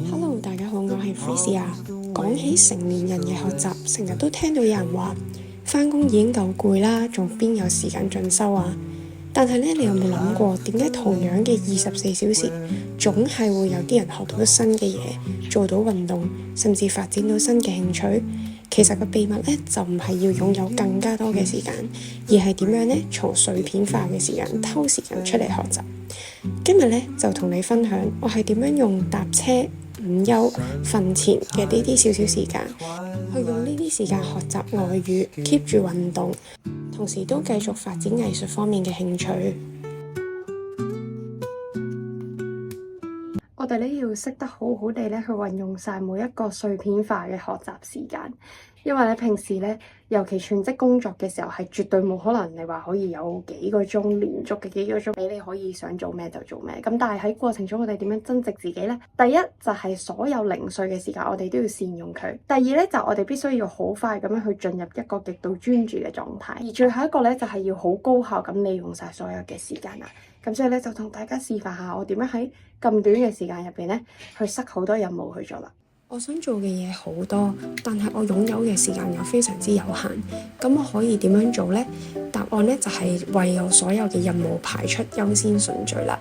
Hello，大家好，我係 Freesia。講起成年人嘅學習，成日都聽到有人話，返工已經夠攰啦，仲邊有時間進修啊？但係咧，你有冇諗過，點解同樣嘅24小時，總係會有啲人學到新嘅嘢，做到運動，甚至發展到新嘅興趣？其實個秘密咧，就唔係要擁有更加多嘅時間，而係點樣咧，從碎片化嘅時間偷時間出嚟學習。今日咧就同你分享，我係點樣用搭車、午休、瞓前嘅呢啲少少時間，去用呢啲時間學習外語，keep 住運動，同時都繼續發展藝術方面嘅興趣。我哋咧要識得好好地咧去運用晒每一個碎片化嘅學習時間，因為咧平時咧，尤其全職工作嘅時候，係絕對冇可能你話可以有幾個鐘連續嘅幾個鐘俾你可以想做咩就做咩。咁但係喺過程中，我哋點樣增值自己呢？第一就係所有零碎嘅時間，我哋都要善用佢。第二咧就我哋必須要好快咁樣去進入一個極度專注嘅狀態。而最後一個咧就係要好高效咁利用晒所有嘅時間啦。咁所以咧就同大家示範下我點樣喺咁短嘅時間入邊咧去塞好多任務去做啦。我想做嘅嘢好多，但係我擁有嘅時間又非常之有限。咁我可以點樣做呢？答案咧就係為我所有嘅任務排出優先順序啦。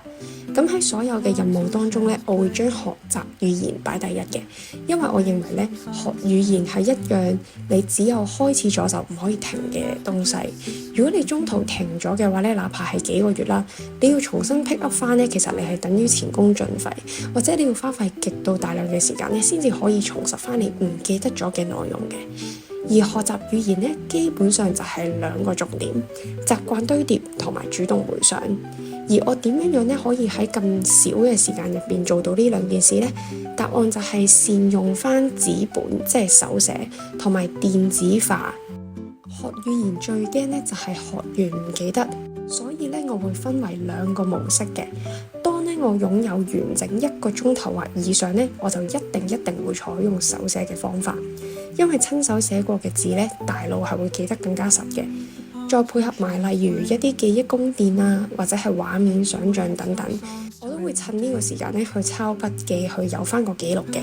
咁喺所有嘅任務當中咧，我會將學習語言擺第一嘅，因為我認為咧學語言係一樣你只有開始咗就唔可以停嘅東西。如果你中途停咗嘅話咧，哪怕係幾個月啦，你要重新 pick up 翻咧，其實你係等於前功盡廢，或者你要花費極度大量嘅時間咧，先至可以重拾翻你唔記得咗嘅內容嘅。而學習語言咧，基本上就係兩個重點：習慣堆疊同埋主動回想。而我點樣咧可以喺咁少嘅時間入邊做到呢兩件事呢？答案就係善用翻紙本，即係手寫，同埋電子化。學語言最驚咧就係學完唔記得，所以咧我會分為兩個模式嘅。當咧我擁有完整1個鐘頭或以上咧，我就一定會採用手寫嘅方法，因為親手寫過嘅字咧，大腦係會記得更加實嘅。再配合埋例如一啲記憶宮殿啊，或者係畫面想像等等，我都會趁呢個時間咧去抄筆記，去有翻個記錄嘅。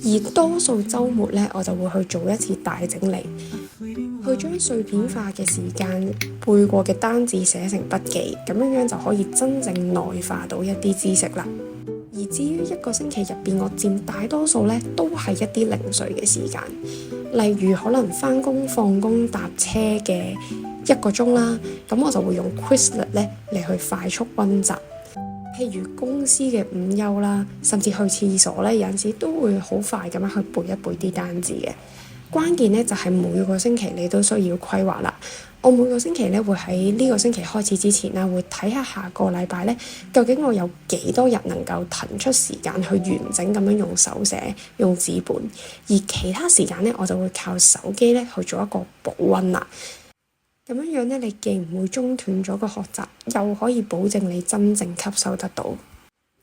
而多數週末咧，我就會去做一次大整理，去將碎片化嘅時間背過嘅單字寫成筆記，咁樣就可以真正內化到一啲知識啦。而至於1個星期入邊，我佔大多數咧都係一啲零碎嘅時間，例如可能返工放工搭車嘅1個鐘啦，咁我就會用 Quizlet 咧嚟去快速溫習。譬如公司嘅午休啦，甚至去廁所咧，有陣時都會好快咁樣去背一背啲單字嘅。關鍵咧就係每個星期你都需要規劃啦。我每個星期咧會喺呢個星期開始之前啦，會睇下下個禮拜咧究竟我有幾多日能夠騰出時間去完整咁樣用手寫、用紙本，而其他時間咧我就會靠手機咧去做一個補溫啦。咁樣樣咧，你既唔會中斷咗個學習，又可以保證你真正吸收得到。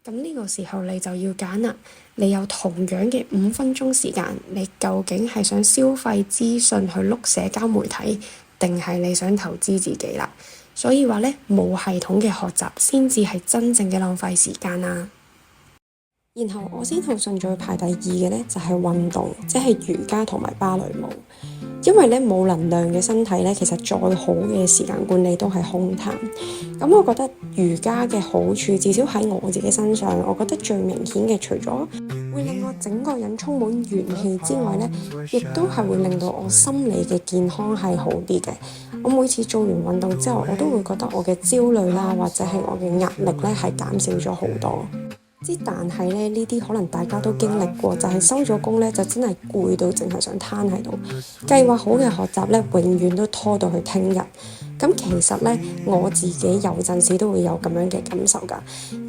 咁呢個時候你就要揀啦，你有同樣嘅5分鐘時間，你究竟係想消費資訊去碌社交媒體，定係你想投資自己啦？所以話咧，冇系統嘅學習先至係真正嘅浪費時間啊！然後我先後順序排第2嘅咧，就係運動，即係瑜伽同埋芭蕾舞。因為咧冇能量嘅身體咧，其實再好嘅時間管理都係空談。咁我覺得瑜伽嘅好處，至少喺我自己身上，我覺得最明顯嘅，除咗會令我整個人充滿元氣之外咧，亦都係會令到我心理嘅健康係好啲嘅。我每次做完運動之後，我都會覺得我嘅焦慮啦，或者係我嘅壓力咧，係減少咗好多。但係咧，呢啲可能大家都經歷過，就係收咗工咧，就真係攰到淨係想攤喺度。計劃好嘅學習咧，永遠都拖到去聽日。咁其實咧，我自己有陣時都會有咁樣嘅感受㗎。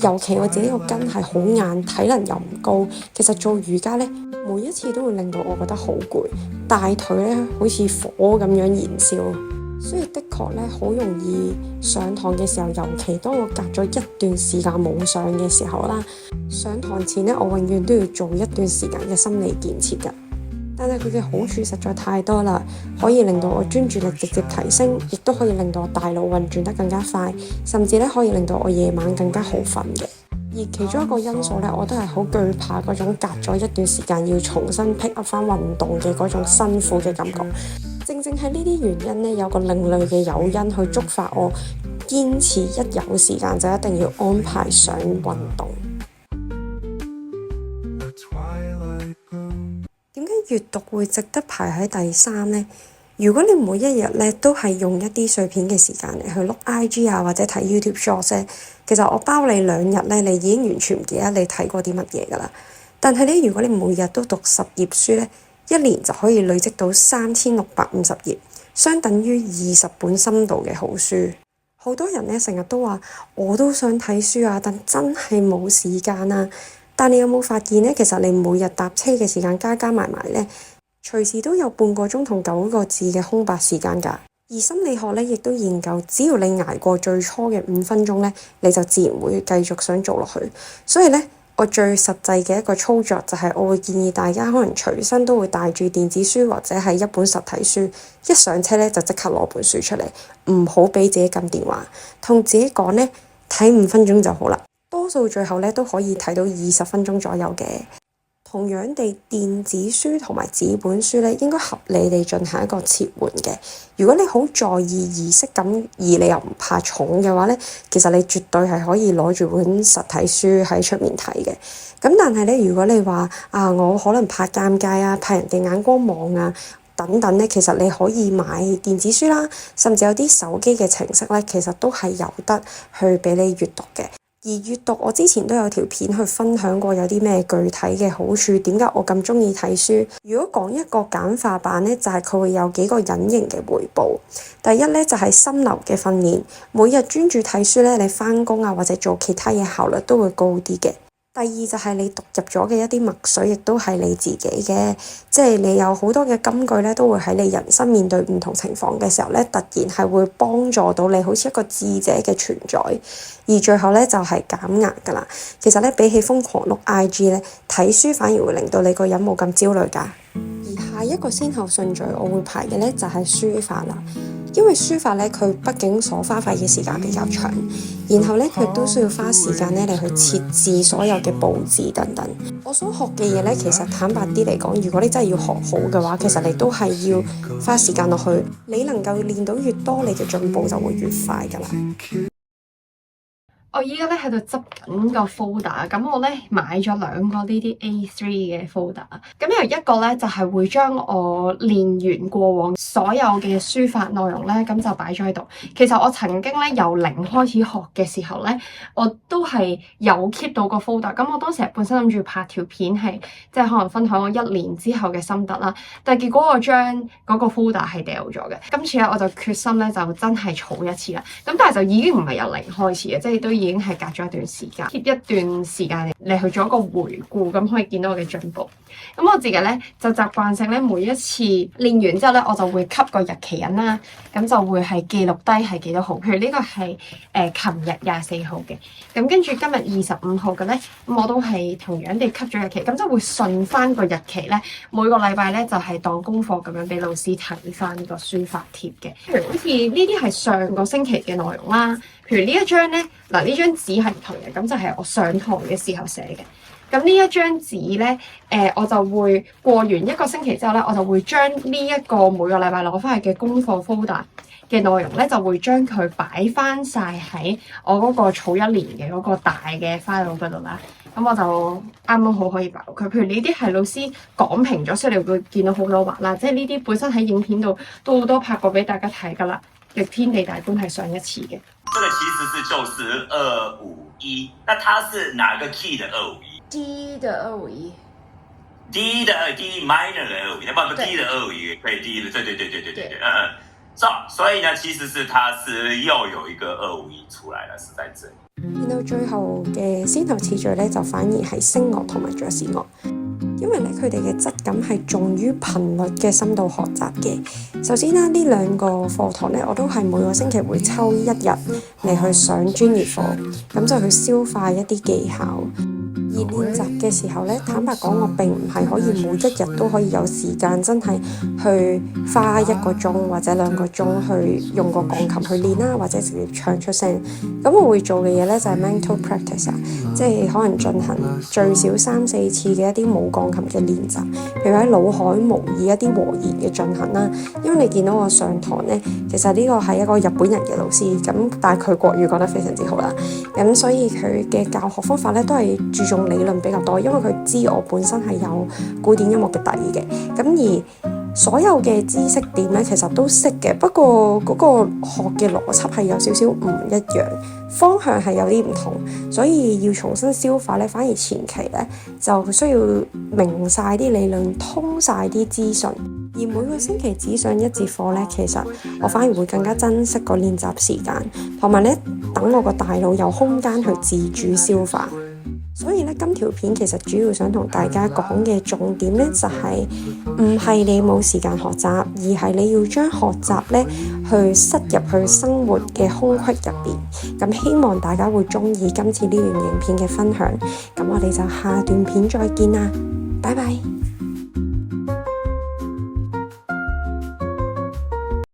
尤其我自己個筋係好硬，體能又唔高。其實做瑜伽咧，每一次都會令到我覺得好攰，大腿咧好似火咁樣燃燒。所以的確咧，好容易上堂嘅時候，尤其當我隔咗一段時間冇上嘅時候啦，上堂前咧，我永遠都要做一段時間嘅心理建設㗎。但係佢嘅好處實在太多啦，可以令到我專注力直接提升，亦都可以令到我大腦運轉得更加快，甚至咧可以令到我夜晚更加好瞓嘅。而其中一個因素咧，我都係好懼怕嗰種隔咗一段時間要重新 pick up 翻運動嘅嗰種辛苦嘅感覺。正正係呢啲原因咧，有個另類嘅誘因去觸發我堅持一有時間就一定要安排上運動。點解閱讀會值得排喺第3呢？如果你每一日咧都係用一啲碎片嘅時間嚟去碌 IG 啊，或者睇 YouTube Shorts 咧，其實我包你2日咧，你已經完全唔記得你睇過啲乜嘢㗎啦。但係咧，如果你每日都讀10頁書咧，1年就可以累積到3650頁，相等於20本深度嘅好書。好多人咧成日都話我都想睇書啊，但真係冇時間啊。但你有冇發現咧？其實你每日搭車嘅時間加埋咧，隨時都有半個鐘同9個字嘅空白時間㗎。而心理學咧亦都研究，只要你捱過最初嘅5分鐘咧，你就自然會繼續想做落去。所以咧，我最實際嘅一個操作就係我會建議大家可能隨身都會帶住電子書或者係一本實體書，一上車咧就即刻攞本書出嚟，唔好俾自己撳電話，同自己講咧睇5分鐘就好啦。多數最後咧都可以睇到20分鐘左右嘅。同樣地，電子書同埋紙本書咧應該合理地進行一個切換嘅。如果你好在意儀式感，而你又唔怕重嘅話咧，其實你絕對係可以攞住本實體書喺出面睇嘅。咁但係咧，如果你話我可能怕尷尬啊，怕人哋眼光望啊等等咧，其實你可以買電子書啦，甚至有啲手機嘅程式咧，其實都係有得去俾你閱讀嘅。而閱讀，我之前都有條片去分享過有啲咩具體嘅好處，點解我咁鍾意睇書。如果講一個簡化版咧，就係佢會有幾個隱形嘅回報。第一咧就係心流嘅訓練，每日專注睇書咧，你返工啊或者做其他嘢效率都會高啲嘅。第二就係你讀入咗嘅一啲墨水，亦都係你自己嘅，即係你有好多嘅金句咧，都會喺你人生面對唔同情況嘅時候咧，突然係會幫助到你，好似一個智者嘅存在。而最後咧就係減壓㗎啦。其實咧比起瘋狂碌 IG 咧，睇書反而會令到你個人冇咁焦慮㗎。而下一個先後順序我會排嘅咧就係書法啦。因為書法咧，佢畢竟所花費嘅時間比較長，然後咧佢都需要花時間咧嚟去設置所有嘅佈置等等。我所學嘅嘢咧，其實坦白啲嚟講，如果你真係要學好嘅話，其實你都係要花時間落去。你能夠練到越多，你嘅進步就會越快㗎啦。我依家咧喺度執緊個 folder，咁我咧買咗2個呢啲 A3 嘅 folder，咁有一個咧就係會將我練完過往所有嘅書法內容咧，咁就擺咗喺度。其實我曾經咧由0開始學嘅時候咧，我都係有 keep 到個 folder。咁我當時本身諗住拍條片係即係可能分享我1年之後嘅心得啦，但係結果我將嗰個 folder 係掉咗嘅。今次咧我就決心咧就真係儲一次啦。咁但係就已經唔係由0開始嘅，即係都已經係隔咗一段時間，keep 一段時間嚟去做一個回顧，咁可以見到我嘅進步。咁我自己咧就習慣性咧每一次練完之後咧，我就會吸個日期印啦，咁就會係記錄低係幾多號。譬如呢個係琴日24號嘅，咁跟住今日25號嘅咧，咁我都係同樣地吸咗日期，咁就會順翻個日期咧，每個禮拜咧就係當功課咁樣俾老師睇翻個書法帖嘅。譬如好似呢啲係上個星期嘅內容啦。譬如呢一張咧，嗱呢張紙係唔同嘅，咁就係我上堂嘅時候寫嘅。咁呢一張紙咧，我就會過完一個星期之後咧，我就會將呢一個每個禮拜攞翻去嘅功課 folder 嘅內容咧，就會將佢擺翻晒喺我嗰個儲1年嘅嗰個大嘅 file 嗰度啦。咁我就啱啱好可以擺佢。譬如呢啲係老師講評咗，所以你會見到好多畫啦。即係呢啲本身喺影片度都好多拍過俾大家睇㗎啦。逆天地大觀係上一次嘅。這個其實是就是251，那它是哪個 key 的251？D 的251。D 的D minor 的251，不 D 的251，可以 D 的，對，所以呢，其實是它是又有一個251出來了，是在這裡。然後最後嘅先後次序咧，就反而係聲樂同埋爵士樂。因為咧，佢哋嘅質感係重於頻率嘅深度學習嘅。首先啦，呢2個課堂咧，我都係每個星期會抽1日嚟去上專業課，咁就去消化一啲技巧。而練習嘅時候咧，坦白講，我並唔係可以每一日都可以有時間真係去花1個鐘或者2個鐘去用個鋼琴去練啦，或者直接唱出聲。咁我會做嘅嘢咧就係 mental practice 啊，即係可能進行最少3-4次嘅一啲冇鋼琴嘅練習，譬如喺腦海模擬一啲和弦嘅進行啦。因為你見到我上堂咧，其實呢個係一個日本人嘅老師，咁但係佢國語講得非常之好啦，咁所以佢嘅教學方法咧都係注重理論比較多，因為佢知我本身係有古典音樂嘅底嘅，咁而所有嘅知識點咧其實都識嘅，不過嗰個學嘅邏輯係有少少唔一樣，方向係有啲唔同，所以要重新消化咧，反而前期咧就需要明晒啲理論，通晒啲資訊。而每個星期只上1節課咧，其實我反而會更加珍惜個練習時間，同埋咧等我個大腦有空間去自主消化。所以咧，今條片其實主要想同大家講嘅重點咧，就係唔係你冇時間學習，而係你要將學習咧去塞入去生活嘅空隙入邊。咁希望大家會鍾意今次呢段影片嘅分享。咁我哋就下段片再見啦，拜拜。